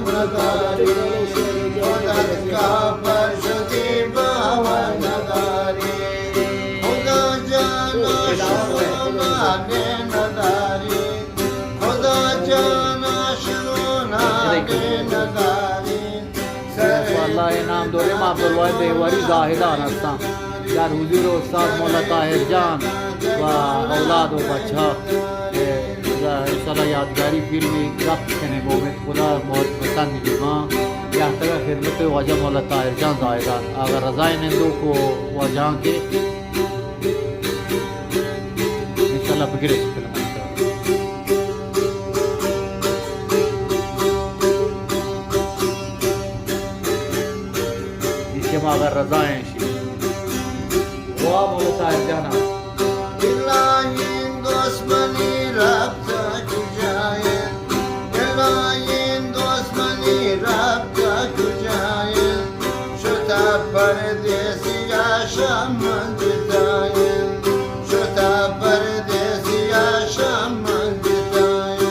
नदारी खुदा का परशुदी बावन नदारी खुदा जाना शुनागे नदारी खुदा जाना शुनागे नदारी والله انعام دوره عبدالواحد دیواری زاهدان هستم در حضور استاد مولا طاهر جان و اولاد و بچه ها انشاءالله یادگاری فیلمی ضبط کنه با امید خدا बहुत पसंद دیما यहाँ तक खिदमत वजह मौला ताहिर जान जायदान अगर रज़ाए नंदो को वजह के इंशाल्लाह बिगड़े फिल्म इसके अगर रज़ाए वो मौला ताहिर जाना İlahin dostmani Rab'da kucayın İlahin dostmani Rab'da kucayın Şu da perdesi yaşamın düdayın Şu da perdesi yaşamın düdayın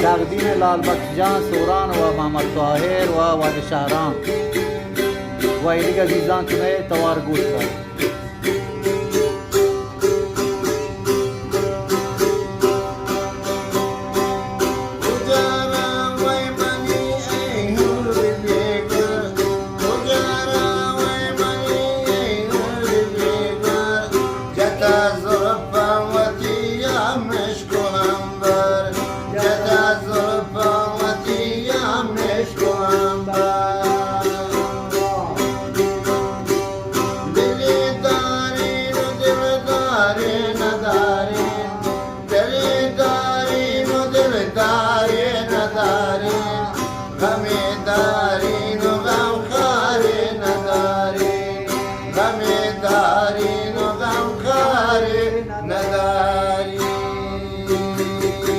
دغدین لال بخش جان سوران و محمد طاهر و واد شهران و ایدیگ عزیزان کنه توار گوش کرد